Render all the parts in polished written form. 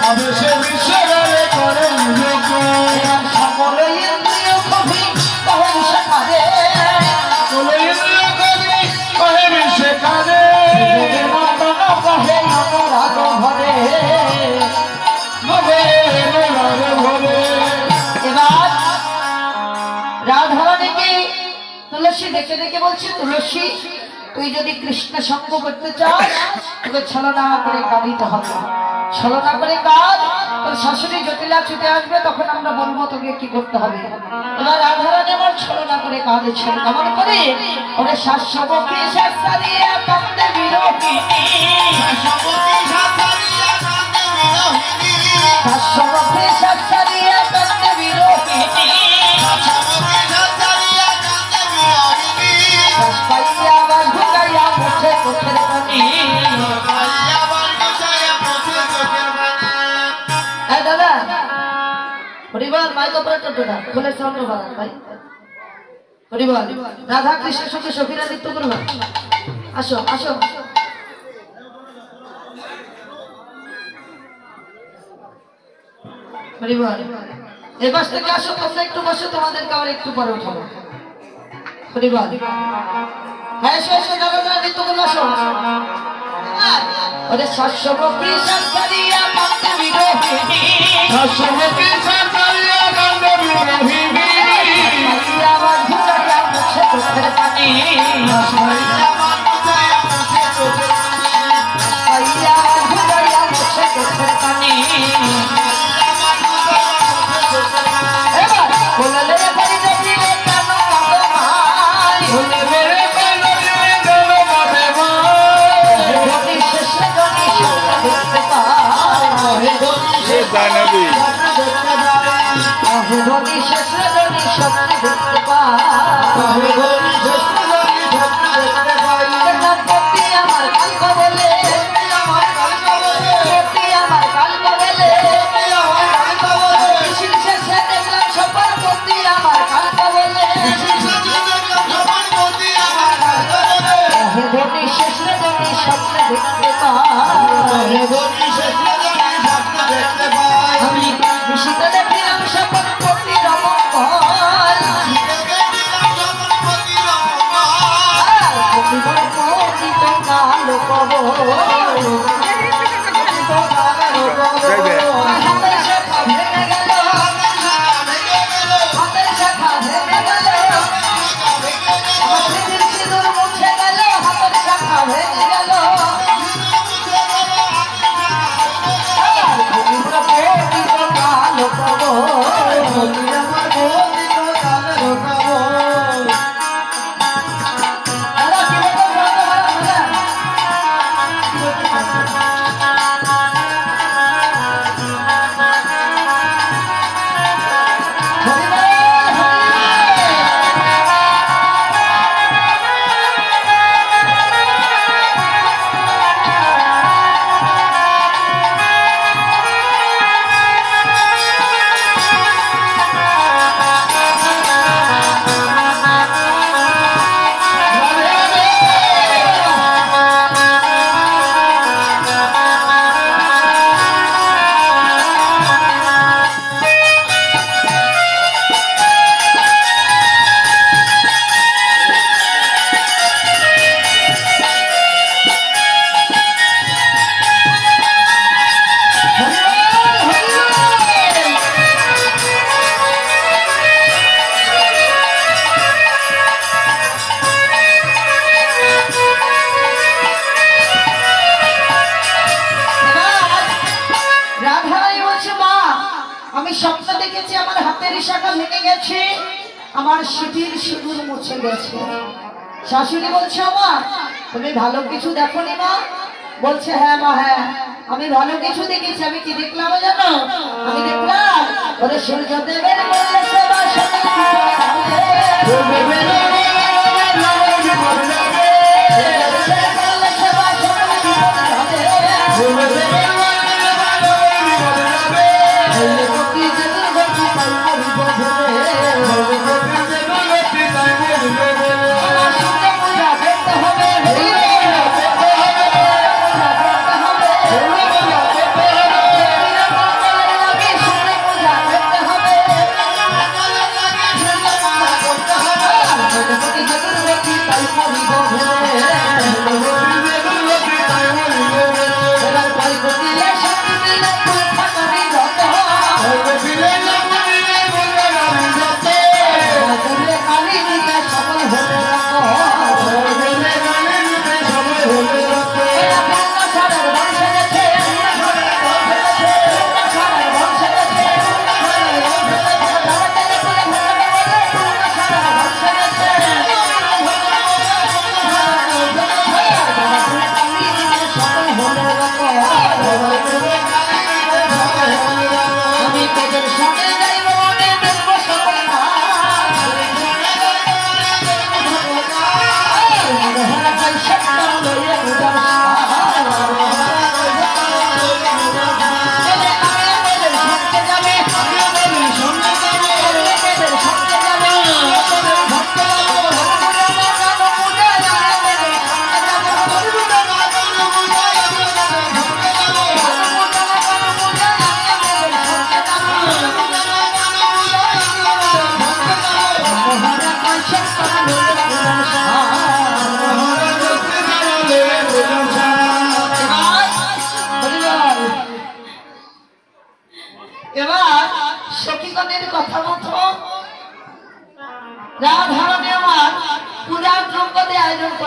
আবেশে বিশাখারে করে সকলে ইন্দ্রিয় কবি কহে বিশাখারে মতন কহে অনুরাগ ভরে। এবার রাধারানীকে তুলসী দেখে দেখে বলছে, তুলসী তুই যদি কৃষ্ণ সঙ্গ করতে চাস তোকে ছলনা করে কাঁদিতে হবে, ছলনা করে কাঁদ, তোর শাশুড়ি জটিলা ছুটে আসবে, তখন আমরা বলবো তোকে কি করতে হবে। এবার রাধারানী আমার ছলনা করে কাঁদেছেন, কেমন করে? ওরে শাশ্বতী শাস্ত্রিয়া কান্দে বিরোহিনী, শাশ্বতী শাস্ত্রিয়া কান্দে বিরোহিনী, পাইয়া আবার ঢুকাইয়া মুছে চোখের পানি। দাদা পরিবার মাইক অপারেটরটা খুলে সাউন্ড বাড়ান ভাই। পরিবার রাধা কৃষ্ণের সঙ্গে সখীরা নৃত্য করবে, আসো আসো। পরিবার এ পাশ থেকে আসো, তোমরা একটু বসো, তোমাদেরকে আবার একটু পরে উঠাবো। পরিবার হ্যাঁ এসো এসো, দাদা নৃত্য করবে, আসো। ওরে শাশ্বতী শাস্ত্রিয়া কান্দে বিরোহিনী, পাইয়া আবার ঢুকাইয়া মুছে চোখের পানি, পাইয়া আবার ঢুকাইয়া মুছে চোখের পানি। এবার বললে বাড়ি দিলে কেন ভাই, শেষে গণি স্বপ্ন দেখতে পাই, গণি শেষে গণি স্বপ্ন দেখতে পাই, পতি আমার কাল বলে, পতি আমার কাল বলে, শেষে দেখলাম সবার পতি আমার কাল বলে, গণি শেষে গণি স্বপ্ন দেখতে পাই, আমি নিশিতে দেখিলাম সবার পতি রমঙ্গল, পতি তো কাল কব, হাতের শাখা ভেঙে গেল, হাতের শাখা ভেঙে গেল, স্মৃতির সিঁদুর মুছে গেল, হাতের শাখা ভেঙে গেল, পতি তো কাল কব, দাদা কি আমার স্মৃতির সিঁদুর মুছে গেছে। শাশুড়ি বলছে মা তুমি ভালো কিছু দেখোনি মা? বলছে হ্যাঁ মা হ্যাঁ আমি ভালো কিছু দেখেছি। আমি কি দেখলাম জানো? আমি দেখলাম ওরে সূর্যদেবের বললে সেবা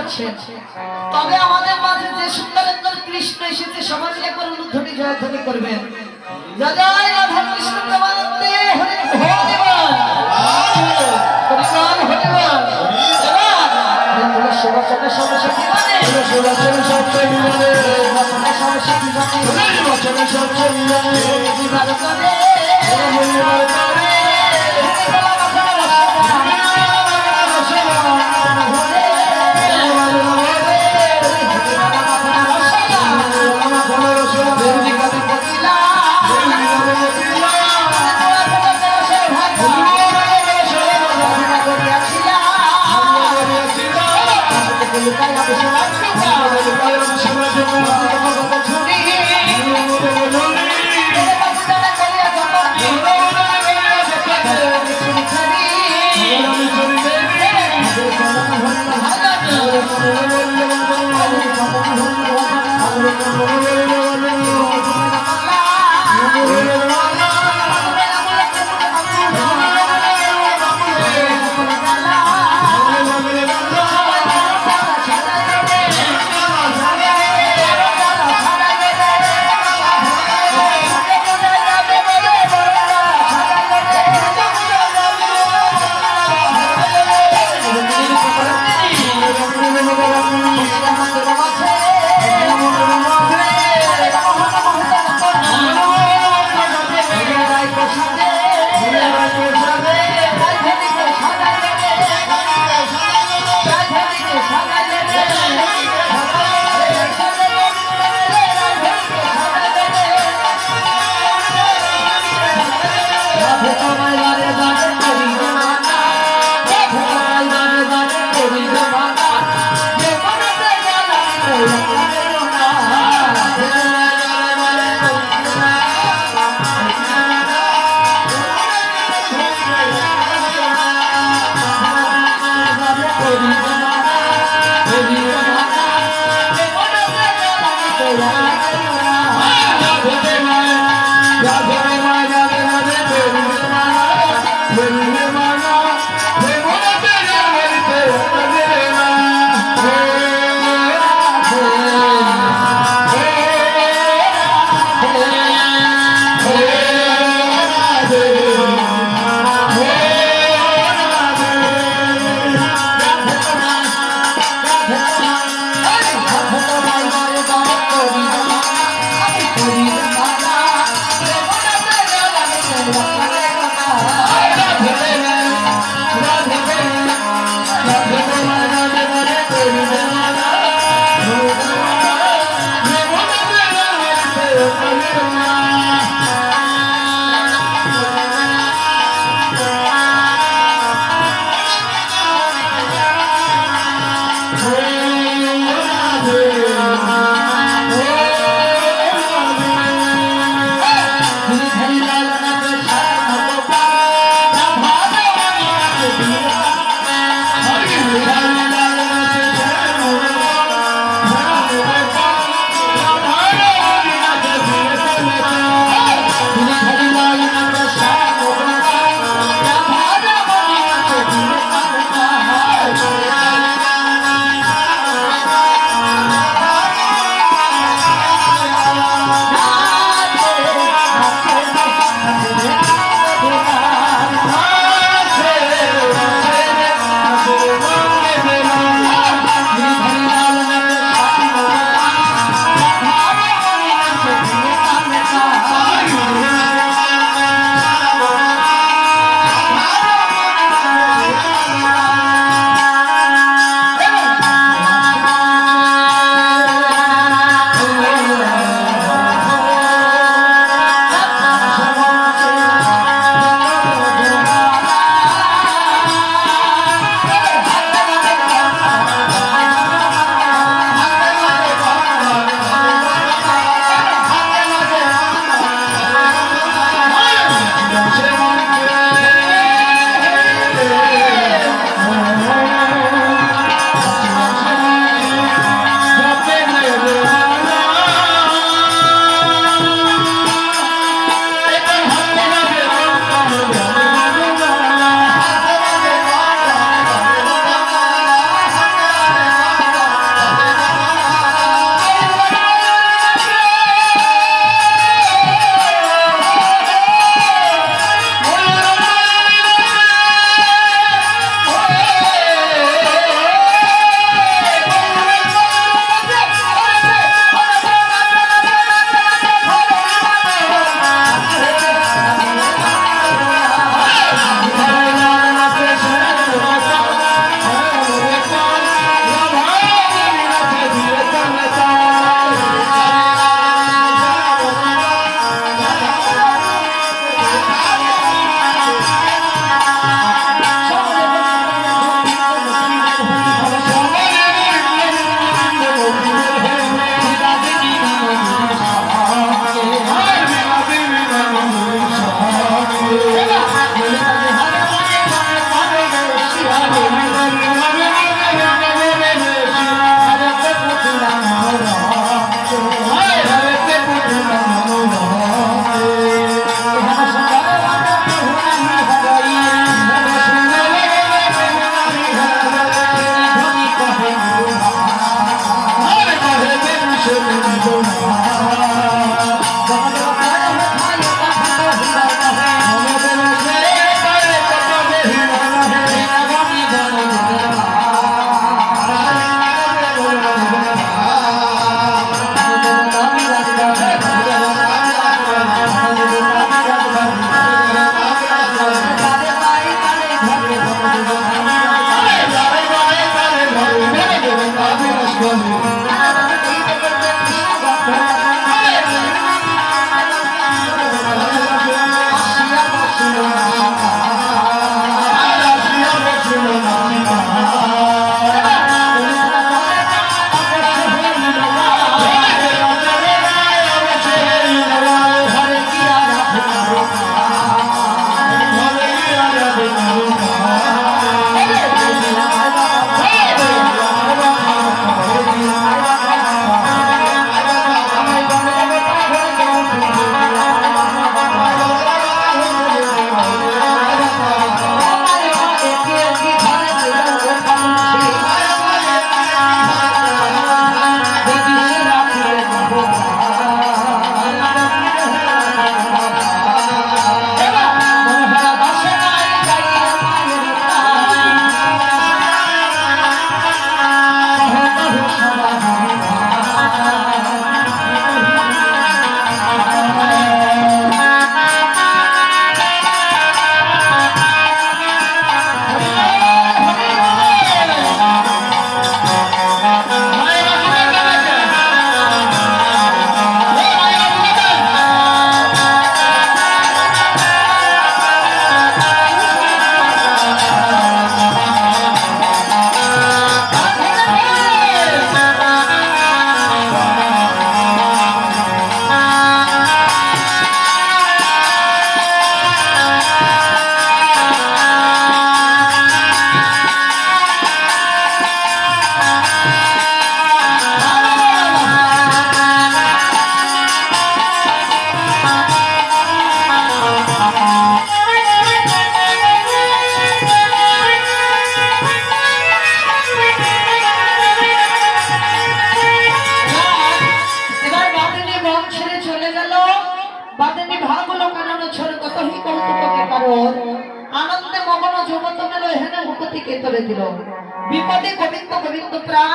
করছেন, তবে আমাদের মাঝে যে সুন্দর একজন কৃষ্ণ এসেছে সবাই মিলে একবার উলুধ্বনি জয়ধ্বনি করবেন। জয় জয় রাধা কৃষ্ণ প্রেমানন্দে হরি হরি বল, হরি বল, হরি বল। এবার শিবচন্দ্র সরস্বতী মানে শিবচন্দ্র সরস্বতী মানে সরস্বতী মানে শিবচন্দ্র সরস্বতী মানে বিবাদ করে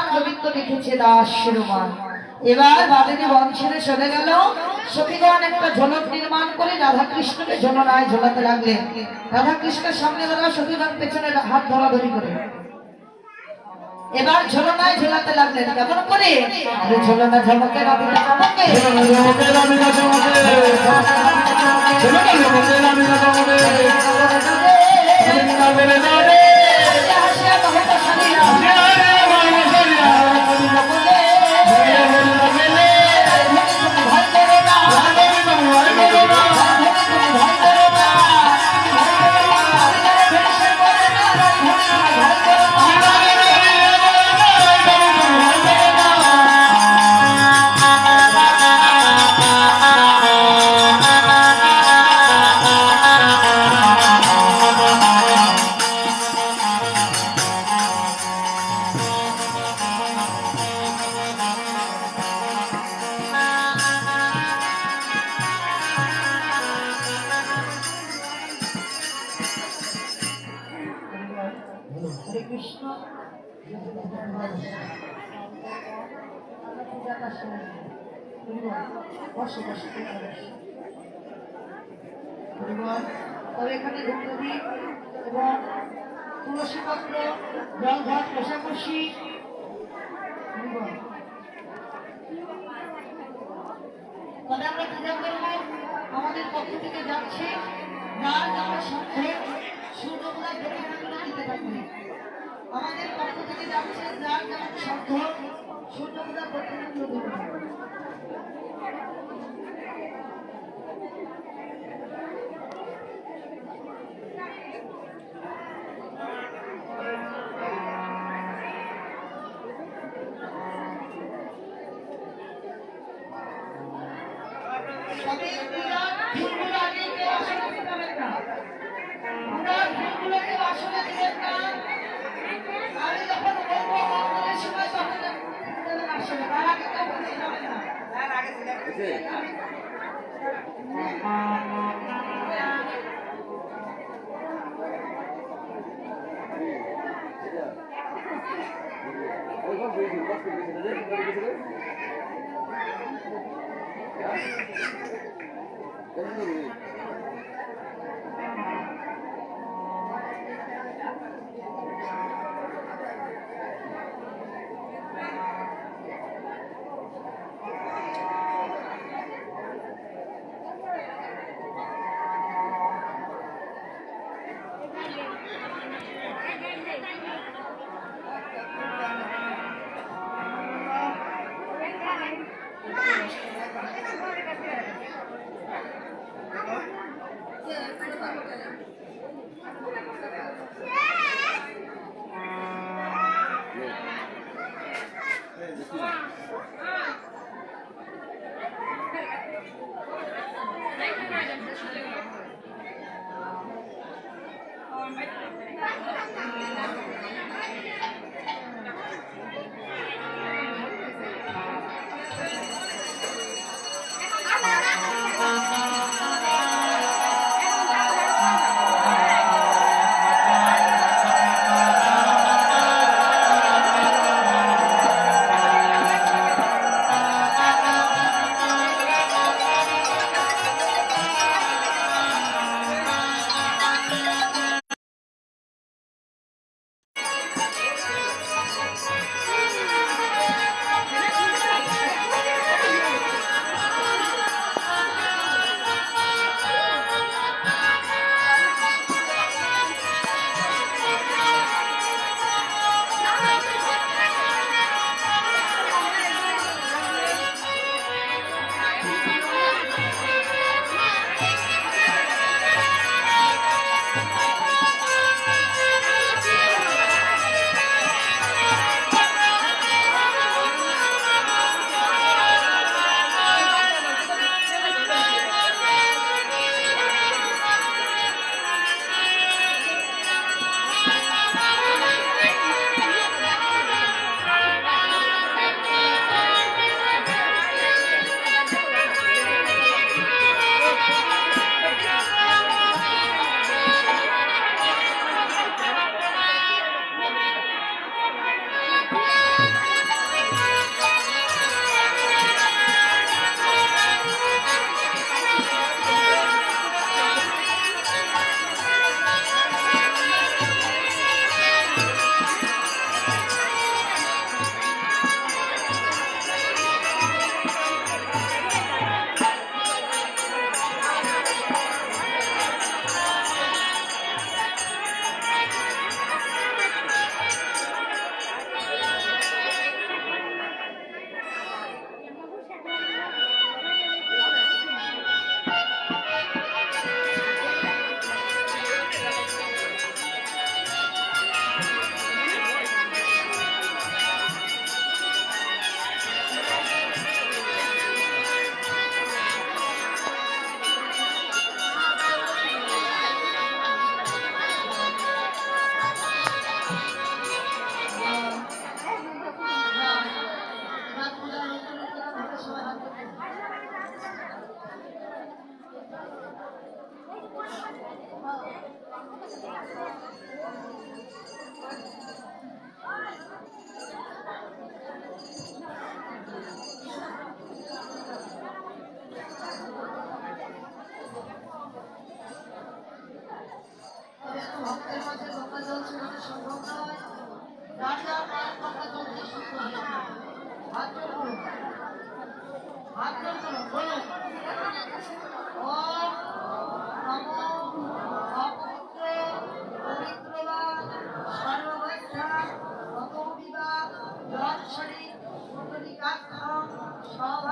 রাম গোবিন্দ লিখেছে দাস শিরোমান। এবার বাদিনী বন ছেড়ে চলে গেল। সখীগণ একটা ঝোলক নির্মাণ করে রাধা কৃষ্ণকে ঝোলনায় ঝোলাতে লাগলেন। রাধা কৃষ্ণের সামনে দাঁড়া, সখীগণ পেছনে হাত ধরাধরি করে এবার ঝোলনায় ঝোলাতে লাগলেন। কেমন করে? ঝোলনা ঝমকে রাধিকা চমকে, হাসিয়া কহে তো শালীরা, ভয় করো না, হরে কৃষ্ণ। তবে এখানে ধূপদীপ এবং তুলসী পত্র, জল ঘট, কষাকষি, তবে আমরা পূজা করবো। আমাদের পক্ষ থেকে যাচ্ছে যার যেমন সাথে সূর্যগুলা দক্ষিণাগুলো দিতে পারবে। আমাদের পক্ষ থেকে যাচ্ছে যার যেমন সাধ্য সূর্যগুলা দক্ষিণাগুলো দিতে পারবে। তবে পূজার ফুলগুলো আগে কেউ আসলে দিতে না, পূজার ফুলগুলো কেউ আসলে দিবেন না। আমি যখন বলবো মন্দিরের সময় তখন দিবেন আসলে, তার আগে কেউ বলতে যাবে না।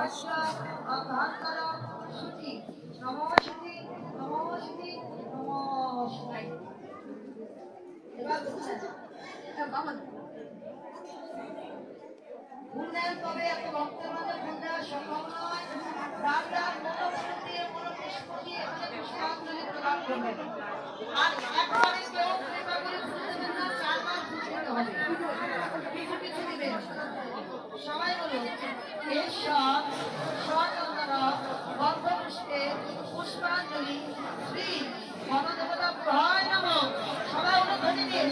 ভাষ্য অভান্তর শুচি নমস্তি নমস্তি নমস্কাই। এবার ফুল দেন, তবে এত ভক্তের মধ্যে ফুল দেওয়া সম্ভব নয়। রাজা মনোফুল দিয়ে মনোপুষ্প দিয়ে এখানে পুষ্পাঞ্জলি প্রদান করবেন। আর একবারে কেউ কৃপা করে ফুল দেবেন না, 4 বার ফুল দিতে হবে, কিছু কিছু দিবেন। সবাই বলুন কেশব স্বচন্দন গন্ধপুষ্পে পুষ্পাঞ্জলি শ্রী গণদেবতা প্রহায় নমঃ। সবাই অনুধ্বনি দিন।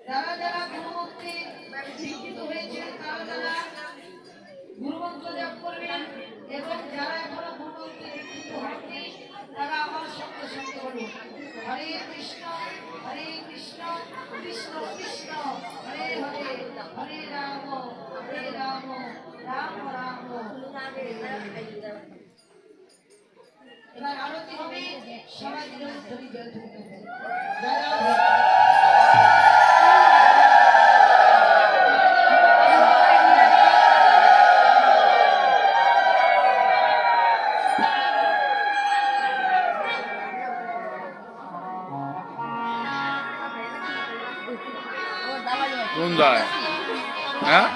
যারা যারা গুরুমুখে শিক্ষিত হয়েছে তারা গুরুমন্ত্র জপ করবেন, এবং যারা এখনো গুরুমন্ত্রে শিক্ষিত হননি তারা আমার সঙ্গে সঙ্গে বলুন হরে কৃষ্ণ কৃষ্ণ কৃষ্ণ হরে হরে, হরে রাম রাম রাম হরে হরে। এবার আরতি হবে, সবাই ধরি জয় কোন যায়? হ্যাঁ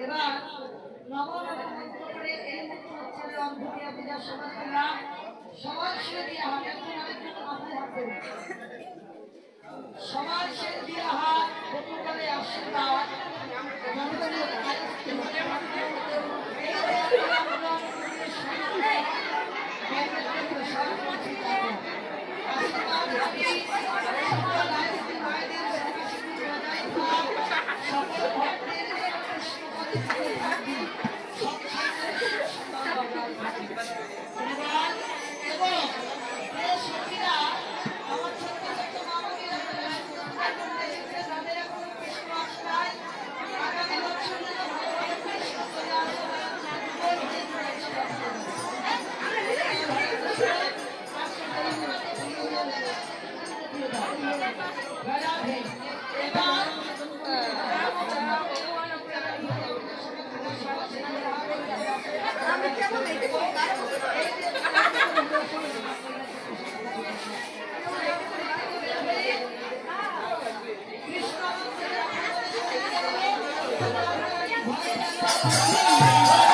এবার নম নম মন্ত্র করে এই মন্ত্র উচ্চারণে অন্ধকারে পূজা সমাজ করলাম। সমাজ ছেড়ে দিয়ে হাত একজন আরেকজন মাথায় হাত দেবে। সমাজ ছেড়ে দিয়ে হাত প্রথমকালে আশীর্বাদ Thank you.